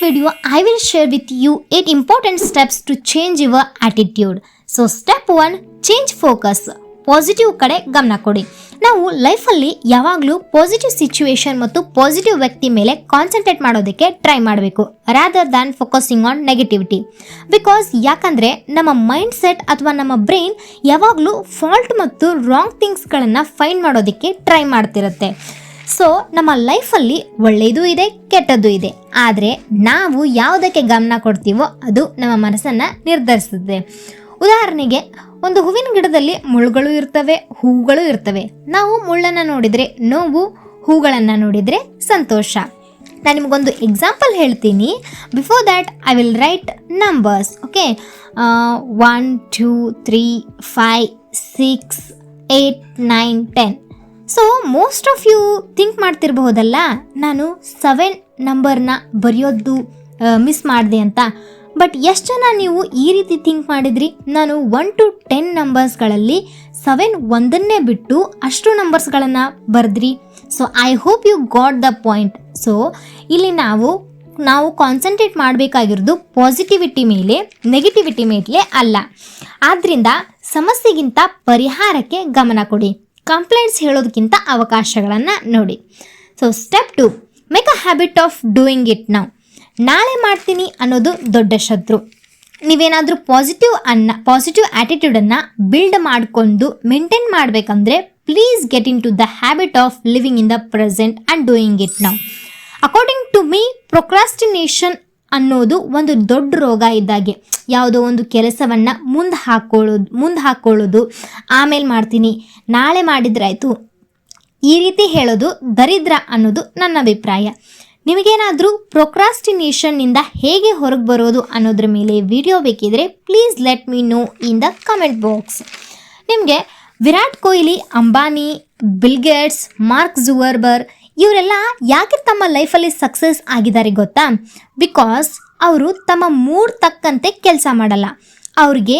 video, I will share with you 8 important steps to change your attitude. So step 1, change focus. Positive ಕಡೆ ಗಮನ ಕೊಡಿ. ನಾವು ಲೈಫಲ್ಲಿ ಯಾವಾಗಲೂ ಪಾಸಿಟಿವ್ ಸಿಚುವೇಶನ್ ಮತ್ತು ಪಾಸಿಟಿವ್ ವ್ಯಕ್ತಿ ಮೇಲೆ ಕಾನ್ಸಂಟ್ರೇಟ್ ಮಾಡೋದಕ್ಕೆ ಟ್ರೈ ಮಾಡಬೇಕು rather than focusing on negativity. ಯಾಕಂದರೆ ನಮ್ಮ ಮೈಂಡ್ ಸೆಟ್ ಅಥವಾ ನಮ್ಮ ಬ್ರೈನ್ ಯಾವಾಗಲೂ ಫಾಲ್ಟ್ ಮತ್ತು ರಾಂಗ್ ಥಿಂಗ್ಸ್ಗಳನ್ನು ಫೈಂಡ್ ಮಾಡೋದಕ್ಕೆ ಟ್ರೈ ಮಾಡ್ತಿರುತ್ತೆ. ಸೊ ನಮ್ಮ ಲೈಫಲ್ಲಿ ಒಳ್ಳೆಯದು ಇದೆ, ಕೆಟ್ಟದ್ದು ಇದೆ. ಆದರೆ ನಾವು ಯಾವುದಕ್ಕೆ ಗಮನ ಕೊಡ್ತೀವೋ ಅದು ನಮ್ಮ ಮನಸ್ಸನ್ನು ನಿರ್ಧರಿಸುತ್ತದೆ. ಉದಾಹರಣೆಗೆ, ಒಂದು ಹೂವಿನ ಗಿಡದಲ್ಲಿ ಮುಳ್ಳುಗಳು ಇರ್ತವೆ, ಹೂಗಳು ಇರ್ತವೆ. ನಾವು ಮುಳ್ಳನ್ನು ನೋಡಿದರೆ ನೋವು, ಹೂಗಳನ್ನು ನೋಡಿದರೆ ಸಂತೋಷ. ನಾನು ನಿಮಗೊಂದು ಎಕ್ಸಾಂಪಲ್ ಹೇಳ್ತೀನಿ. Before that I will write numbers. Okay, 1 2 3 5 6 8 9 10. So most of you think ಮಾಡ್ತಿರಬಹುದಲ್ಲ, ನಾನು 7 ನಂಬರ್ನ ಬರೆಯೋದು ಮಿಸ್ ಮಾಡಿದೆ ಅಂತ. ಬಟ್ ಎಷ್ಟು ಜನ ನೀವು ಈ ರೀತಿ ಥಿಂಕ್ ಮಾಡಿದ್ರಿ? ನಾನು 1 to 10 ನಂಬರ್ಸ್ಗಳಲ್ಲಿ 7 ಒಂದನ್ನೇ ಬಿಟ್ಟು ಅಷ್ಟು ನಂಬರ್ಸ್ಗಳನ್ನು ಬರೆದ್ರಿ. So I hope you got the point. So ಇಲ್ಲಿ ನಾವು ಕಾನ್ಸಂಟ್ರೇಟ್ ಮಾಡಬೇಕಾಗಿರೋದು ಪಾಸಿಟಿವಿಟಿ ಮೇಲೆ, ನೆಗೆಟಿವಿಟಿ ಮೇಲೆ ಅಲ್ಲ. ಆದ್ದರಿಂದ ಸಮಸ್ಯೆಗಿಂತ ಪರಿಹಾರಕ್ಕೆ ಗಮನ ಕೊಡಿ. ಕಂಪ್ಲೇಂಟ್ಸ್ ಹೇಳೋದಕ್ಕಿಂತ ಅವಕಾಶಗಳನ್ನು ನೋಡಿ. So step 2, make a habit of doing it now. ನಾಳೆ ಮಾಡ್ತೀನಿ ಅನ್ನೋದು ದೊಡ್ಡ ಶತ್ರು. ನೀವೇನಾದರೂ ಪಾಸಿಟಿವ್ ಆ್ಯಟಿಟ್ಯೂಡನ್ನು ಬಿಲ್ಡ್ ಮಾಡಿಕೊಂಡು ಮೇಂಟೈನ್ ಮಾಡಬೇಕಂದ್ರೆ please get in to the habit of living in the present and doing it now. According to me, procrastination ಅನ್ನೋದು ಒಂದು ದೊಡ್ಡ ರೋಗ ಇದ್ದಾಗೆ. ಯಾವುದೋ ಒಂದು ಕೆಲಸವನ್ನು ಮುಂದೆ ಹಾಕ್ಕೊಳ್ಳೋದು, ಆಮೇಲೆ ಮಾಡ್ತೀನಿ, ನಾಳೆ ಮಾಡಿದ್ರಾಯ್ತು, ಈ ರೀತಿ ಹೇಳೋದು ದರಿದ್ರ ಅನ್ನೋದು ನನ್ನ ಅಭಿಪ್ರಾಯ. ನಿಮಗೇನಾದರೂ ಪ್ರೊಕ್ರಾಸ್ಟಿನೇಷನ್ನಿಂದ ಹೇಗೆ ಹೊರಗೆ ಬರೋದು ಅನ್ನೋದ್ರ ಮೇಲೆ ವಿಡಿಯೋ ಬೇಕಿದ್ರೆ please let me know in the comment box. ನಿಮಗೆ Virat Kohli, Ambani, Bill Gates, Mark Zuckerberg ಇವರೆಲ್ಲ ಯಾಕೆ ತಮ್ಮ ಲೈಫಲ್ಲಿ ಸಕ್ಸಸ್ ಆಗಿದ್ದಾರೆ ಗೊತ್ತಾ? ಬಿಕಾಸ್ ಅವರು ತಮ್ಮ ಮೂಡ್ ತಕ್ಕಂತೆ ಕೆಲಸ ಮಾಡಲ್ಲ. ಅವ್ರಿಗೆ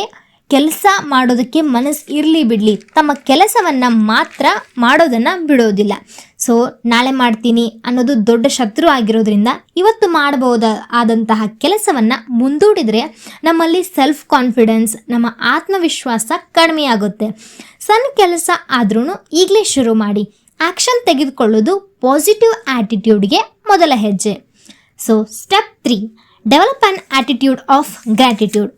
ಕೆಲಸ ಮಾಡೋದಕ್ಕೆ ಮನಸ್ಸು ಇರಲಿ ಬಿಡಲಿ, ತಮ್ಮ ಕೆಲಸವನ್ನು ಮಾತ್ರ ಮಾಡೋದನ್ನು ಬಿಡೋದಿಲ್ಲ. ಸೊ ನಾಳೆ ಮಾಡ್ತೀನಿ ಅನ್ನೋದು ದೊಡ್ಡ ಶತ್ರು ಆಗಿರೋದ್ರಿಂದ ಇವತ್ತು ಮಾಡಬಹುದಾದಂತಹ ಕೆಲಸವನ್ನು ಮುಂದೂಡಿದರೆ ನಮ್ಮಲ್ಲಿ ಸೆಲ್ಫ್ ಕಾನ್ಫಿಡೆನ್ಸ್, ನಮ್ಮ ಆತ್ಮವಿಶ್ವಾಸ ಕಡಿಮೆ ಆಗುತ್ತೆ. ಸಣ್ಣ ಕೆಲಸ ಆದ್ರೂ ಈಗಲೇ ಶುರು ಮಾಡಿ. ಆ್ಯಕ್ಷನ್ ತೆಗೆದುಕೊಳ್ಳೋದು ಪಾಸಿಟಿವ್ ಆ್ಯಟಿಟ್ಯೂಡ್ಗೆ ಮೊದಲ ಹೆಜ್ಜೆ. So step 3, develop an attitude of gratitude.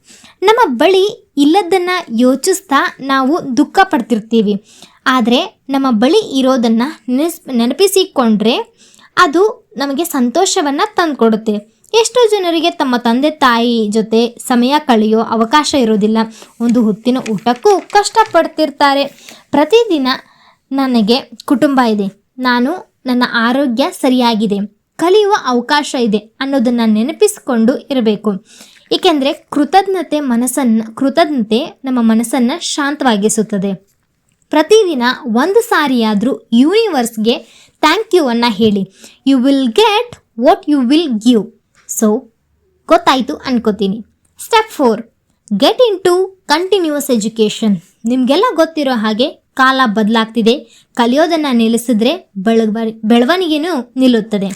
ನಮ್ಮ ಬಳಿ ಇಲ್ಲದನ್ನು ಯೋಚಿಸ್ತಾ ನಾವು ದುಃಖ ಪಡ್ತಿರ್ತೀವಿ. ಆದರೆ ನಮ್ಮ ಬಳಿ ಇರೋದನ್ನು ನೆನಪಿಸಿಕೊಂಡ್ರೆ ಅದು ನಮಗೆ ಸಂತೋಷವನ್ನು ತಂದುಕೊಡುತ್ತೆ. ಎಷ್ಟೋ ಜನರಿಗೆ ತಮ್ಮ ತಂದೆ ತಾಯಿ ಜೊತೆ ಸಮಯ ಕಳೆಯೋ ಅವಕಾಶ ಇರೋದಿಲ್ಲ. ಒಂದು ಹೊತ್ತಿನ ಊಟಕ್ಕೂ ಕಷ್ಟಪಡ್ತಿರ್ತಾರೆ. ಪ್ರತಿದಿನ ನನಗೆ ಕುಟುಂಬ ಇದೆ, ನನ್ನ ಆರೋಗ್ಯ ಸರಿಯಾಗಿದೆ, ಕಲಿಯುವ ಅವಕಾಶ ಇದೆ ಅನ್ನೋದನ್ನು ನೆನಪಿಸಿಕೊಂಡು ಇರಬೇಕು. ಏಕೆಂದರೆ ಕೃತಜ್ಞತೆ ನಮ್ಮ ಮನಸ್ಸನ್ನು ಶಾಂತವಾಗಿಸುತ್ತದೆ. ಪ್ರತಿದಿನ ಒಂದು ಸಾರಿಯಾದರೂ ಯೂನಿವರ್ಸ್ಗೆ ಥ್ಯಾಂಕ್ ಯು ಅನ್ನು ಹೇಳಿ. You will get what you will give. So ಗೊತ್ತಾಯಿತು ಅನ್ಕೋತೀನಿ. Step 4, get in to continuous education. ನಿಮಗೆಲ್ಲ ಗೊತ್ತಿರೋ ಹಾಗೆ ಕಾಲ ಬದಲಾಗ್ತಿದೆ. ಕಲಿಯೋದನ್ನು ನಿಲ್ಲಿಸಿದ್ರೆ ಬೆಳವಣಿಗೆನೂ ನಿಲ್ಲುತ್ತದೆ.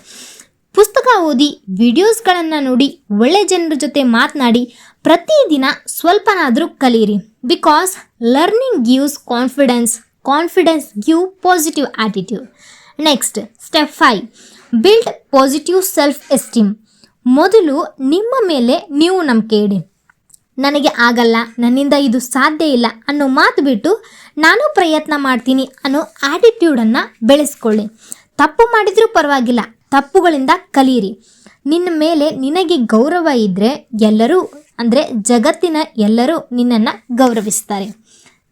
ಪುಸ್ತಕ ಓದಿ, ವಿಡಿಯೋಸ್ಗಳನ್ನು ನೋಡಿ, ಒಳ್ಳೆ ಜನರ ಜೊತೆ ಮಾತನಾಡಿ, ಪ್ರತಿದಿನ ಸ್ವಲ್ಪನಾದರೂ ಕಲಿಯಿರಿ. Because learning gives confidence give positive attitude. Next step 5, build positive self esteem. ಮೊದಲು ನಿಮ್ಮ ಮೇಲೆ ನೀವು ನಂಬಿಕೆ ಇಡಿ. ನನಗೆ ಆಗಲ್ಲ, ನನ್ನಿಂದ ಇದು ಸಾಧ್ಯ ಇಲ್ಲ ಅನ್ನೋ ಮಾತು ಬಿಟ್ಟು ನಾನು ಪ್ರಯತ್ನ ಮಾಡ್ತೀನಿ ಅನ್ನೋ ಆ್ಯಟಿಟ್ಯೂಡನ್ನು ಬೆಳೆಸ್ಕೊಳ್ಳಿ. ತಪ್ಪು ಮಾಡಿದರೂ ಪರವಾಗಿಲ್ಲ, ತಪ್ಪುಗಳಿಂದ ಕಲಿಯಿರಿ. ನಿನ್ನ ಮೇಲೆ ನಿನಗೆ ಗೌರವ ಇದ್ದರೆ ಜಗತ್ತಿನ ಎಲ್ಲರೂ ನಿನ್ನನ್ನು ಗೌರವಿಸ್ತಾರೆ.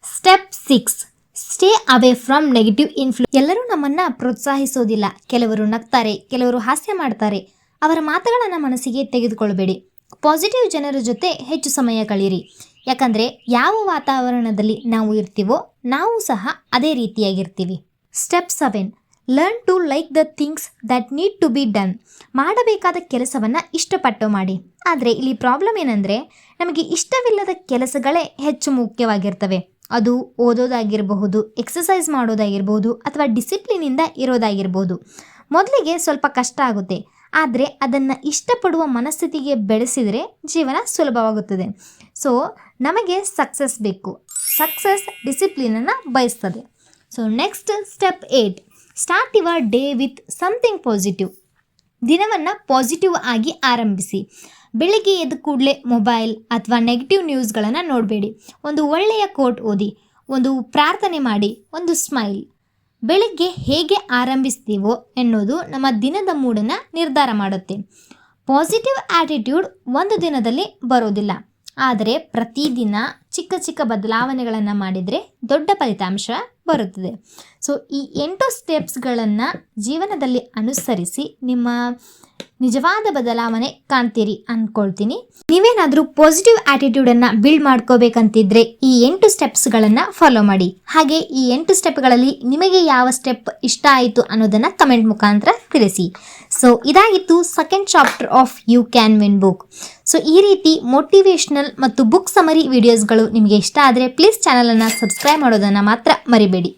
Step 6, stay away from negative influence. ಎಲ್ಲರೂ ನಮ್ಮನ್ನು ಪ್ರೋತ್ಸಾಹಿಸೋದಿಲ್ಲ. ಕೆಲವರು ನಗ್ತಾರೆ, ಕೆಲವರು ಹಾಸ್ಯ ಮಾಡ್ತಾರೆ. ಅವರ ಮಾತುಗಳನ್ನು ಮನಸ್ಸಿಗೆ ತೆಗೆದುಕೊಳ್ಬೇಡಿ. ಪಾಸಿಟಿವ್ ಜನರ ಜೊತೆ ಹೆಚ್ಚು ಸಮಯ ಕಳೀರಿ. ಯಾಕಂದರೆ ಯಾವ ವಾತಾವರಣದಲ್ಲಿ ನಾವು ಇರ್ತೀವೋ ನಾವು ಸಹ ಅದೇ ರೀತಿಯಾಗಿರ್ತೀವಿ. Step 7, learn to like the things that need to be done. ಮಾಡಬೇಕಾದ ಕೆಲಸವನ್ನು ಇಷ್ಟಪಟ್ಟು ಮಾಡಿ. ಆದರೆ ಇಲ್ಲಿ ಪ್ರಾಬ್ಲಮ್ ಏನಂದರೆ, ನಮಗೆ ಇಷ್ಟವಿಲ್ಲದ ಕೆಲಸಗಳೇ ಹೆಚ್ಚು ಮುಖ್ಯವಾಗಿರ್ತವೆ. ಅದು ಓದೋದಾಗಿರಬಹುದು, ಎಕ್ಸಸೈಸ್ ಮಾಡೋದಾಗಿರ್ಬೋದು, ಅಥವಾ ಡಿಸಿಪ್ಲಿನಿಂದ ಇರೋದಾಗಿರ್ಬೋದು. ಮೊದಲಿಗೆ ಸ್ವಲ್ಪ ಕಷ್ಟ ಆಗುತ್ತೆ, ಆದರೆ ಅದನ್ನು ಇಷ್ಟಪಡುವ ಮನಸ್ಥಿತಿಗೆ ಬೆಳೆಸಿದರೆ ಜೀವನ ಸುಲಭವಾಗುತ್ತದೆ. ಸೊ ನಮಗೆ ಸಕ್ಸಸ್ ಬೇಕು. ಸಕ್ಸಸ್ ಡಿಸಿಪ್ಲಿನನ್ನು ಬಯಸ್ತದೆ. So next step 8, start your day with something positive. ದಿನವನ್ನು ಪಾಸಿಟಿವ್ ಆಗಿ ಆರಂಭಿಸಿ. ಬೆಳಿಗ್ಗೆ ಎದ್ದ ಕೂಡಲೇ ಮೊಬೈಲ್ ಅಥವಾ ನೆಗೆಟಿವ್ ನ್ಯೂಸ್ಗಳನ್ನು ನೋಡಬೇಡಿ. ಒಂದು ಒಳ್ಳೆಯ ಕೋಟ್ ಓದಿ, ಒಂದು ಪ್ರಾರ್ಥನೆ ಮಾಡಿ, ಒಂದು ಸ್ಮೈಲ್. ಬೆಳಿಗ್ಗೆ ಹೇಗೆ ಆರಂಭಿಸ್ತೀವೋ ಎನ್ನುವುದು ನಮ್ಮ ದಿನದ ಮೂಡನ್ನು ನಿರ್ಧಾರ ಮಾಡುತ್ತೆ. ಪಾಸಿಟಿವ್ ಆ್ಯಟಿಟ್ಯೂಡ್ ಒಂದು ದಿನದಲ್ಲಿ ಬರೋದಿಲ್ಲ, ಆದರೆ ಪ್ರತಿದಿನ ಚಿಕ್ಕ ಚಿಕ್ಕ ಬದಲಾವಣೆಗಳನ್ನು ಮಾಡಿದರೆ ದೊಡ್ಡ ಫಲಿತಾಂಶ ಬರುತ್ತದೆ. ಸೊ ಈ 8 ಸ್ಟೆಪ್ಸ್ಗಳನ್ನು ಜೀವನದಲ್ಲಿ ಅನುಸರಿಸಿ ನಿಮ್ಮ ನಿಜವಾದ ಬದಲಾವಣೆ ಕಾಣ್ತೀರಿ ಅಂದ್ಕೊಳ್ತೀನಿ. ನೀವೇನಾದರೂ ಪಾಸಿಟಿವ್ ಆ್ಯಟಿಟ್ಯೂಡನ್ನು ಬಿಲ್ಡ್ ಮಾಡ್ಕೋಬೇಕಂತಿದ್ರೆ ಈ 8 ಸ್ಟೆಪ್ಸ್ಗಳನ್ನು ಫಾಲೋ ಮಾಡಿ. ಹಾಗೆ ಈ 8 ಸ್ಟೆಪ್ಗಳಲ್ಲಿ ನಿಮಗೆ ಯಾವ ಸ್ಟೆಪ್ ಇಷ್ಟ ಆಯಿತು ಅನ್ನೋದನ್ನು ಕಮೆಂಟ್ ಮುಖಾಂತರ ತಿಳಿಸಿ. ಸೊ ಇದಾಗಿತ್ತು second chapter of you can win book. So ಈ ರೀತಿ ಮೋಟಿವೇಶ್ನಲ್ ಮತ್ತು ಬುಕ್ ಸಮರಿ ವಿಡಿಯೋಸ್ಗಳು ನಿಮಗೆ ಇಷ್ಟ ಆದರೆ ಪ್ಲೀಸ್ ಚಾನಲನ್ನು ಸಬ್ಸ್ಕ್ರೈಬ್ ಮಾಡೋದನ್ನು ಮಾತ್ರ ಮರಿಬೇಡಿ.